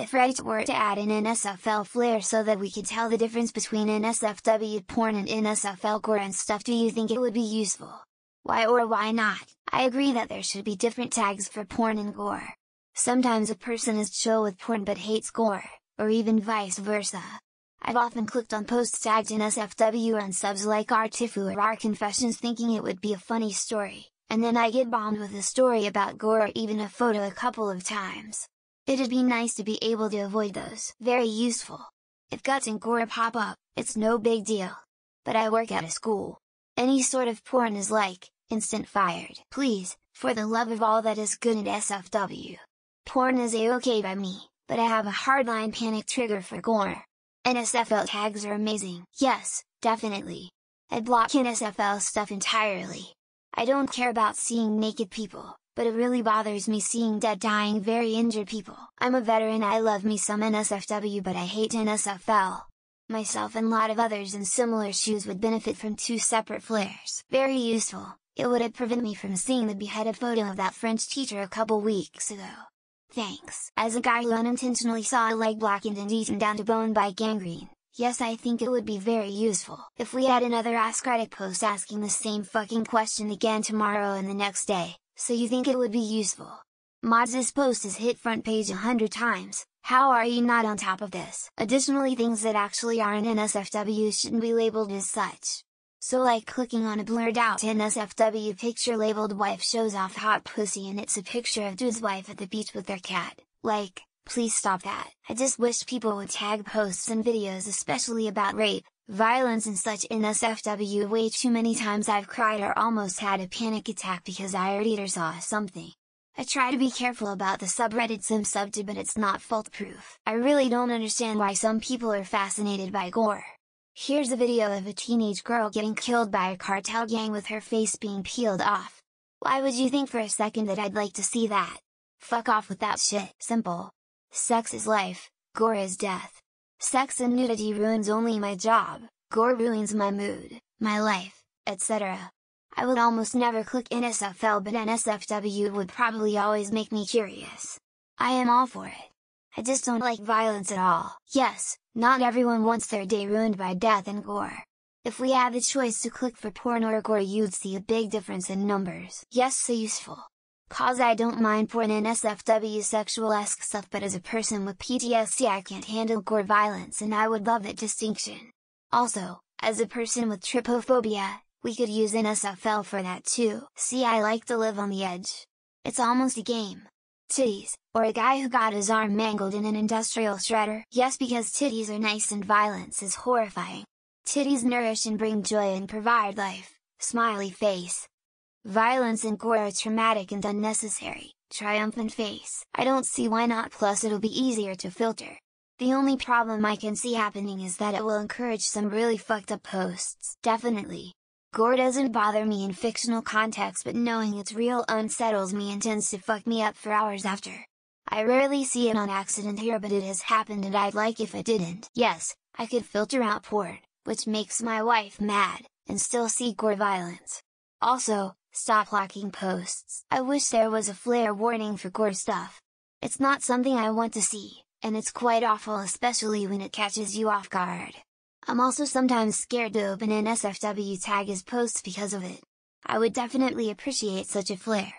If Reddit were to add an NSFL flair so that we could tell the difference between NSFW porn and NSFL gore and stuff, do you think it would be useful? Why or why not? I agree that there should be different tags for porn and gore. Sometimes a person is chill with porn but hates gore, or even vice versa. I've often clicked on posts tagged NSFW and subs like Artifu or our Confessions thinking it would be a funny story, and then I get bombed with a story about gore or even a photo a couple of times. It'd be nice to be able to avoid those. Very useful. If guts and gore pop up, it's no big deal. But I work at a school. Any sort of porn is like, instant fired. Please, for the love of all that is good at SFW. Porn is a-okay by me, but I have a hardline panic trigger for gore. NSFL tags are amazing. Yes, definitely. I'd block NSFL stuff entirely. I don't care about seeing naked people, but it really bothers me seeing dead, dying, very injured people. I'm a veteran, I love me some NSFW, but I hate NSFL. Myself and a lot of others in similar shoes would benefit from two separate flares. Very useful. It would prevent me from seeing the beheaded photo of that French teacher a couple weeks ago. Thanks. As a guy who unintentionally saw a leg blackened and eaten down to bone by gangrene, yes, I think it would be very useful. If we had another Ask Reddit post asking the same fucking question again tomorrow and the next day, so you think it would be useful? Mods, this post has hit front page 100 times, how are you not on top of this? Additionally, things that actually are in NSFW shouldn't be labeled as such. So like clicking on a blurred out NSFW picture labeled wife shows off hot pussy and it's a picture of dude's wife at the beach with their cat. Like, please stop that. I just wish people would tag posts and videos especially about rape, violence and such NSFW. Way too many times I've cried or almost had a panic attack because I heard or saw something. I try to be careful about the subreddits I'm subbed to, but it's not fault-proof. I really don't understand why some people are fascinated by gore. Here's a video of a teenage girl getting killed by a cartel gang with her face being peeled off. Why would you think for a second that I'd like to see that? Fuck off with that shit. Simple. Sex is life, gore is death. Sex and nudity ruins only my job, gore ruins my mood, my life, etc. I would almost never click NSFL, but NSFW would probably always make me curious. I am all for it. I just don't like violence at all. Yes, not everyone wants their day ruined by death and gore. If we had the choice to click for porn or gore, you'd see a big difference in numbers. Yes, so useful. Cause I don't mind porn and NSFW sexual-esque stuff, but as a person with PTSD I can't handle gore violence and I would love that distinction. Also, as a person with trypophobia, we could use NSFL for that too. See, I like to live on the edge. It's almost a game. Titties, or a guy who got his arm mangled in an industrial shredder. Yes, because titties are nice and violence is horrifying. Titties nourish and bring joy and provide life, smiley face. Violence and gore are traumatic and unnecessary, triumphant face. I don't see why not, plus it'll be easier to filter. The only problem I can see happening is that it will encourage some really fucked up posts. Definitely. Gore doesn't bother me in fictional context, but knowing it's real unsettles me and tends to fuck me up for hours after. I rarely see it on accident here, but it has happened and I'd like if it didn't. Yes, I could filter out porn, which makes my wife mad, and still see gore violence. Also, stop liking posts. I wish there was a flair warning for gore stuff. It's not something I want to see, and it's quite awful, especially when it catches you off guard. I'm also sometimes scared to open an NSFW tag as posts because of it. I would definitely appreciate such a flair.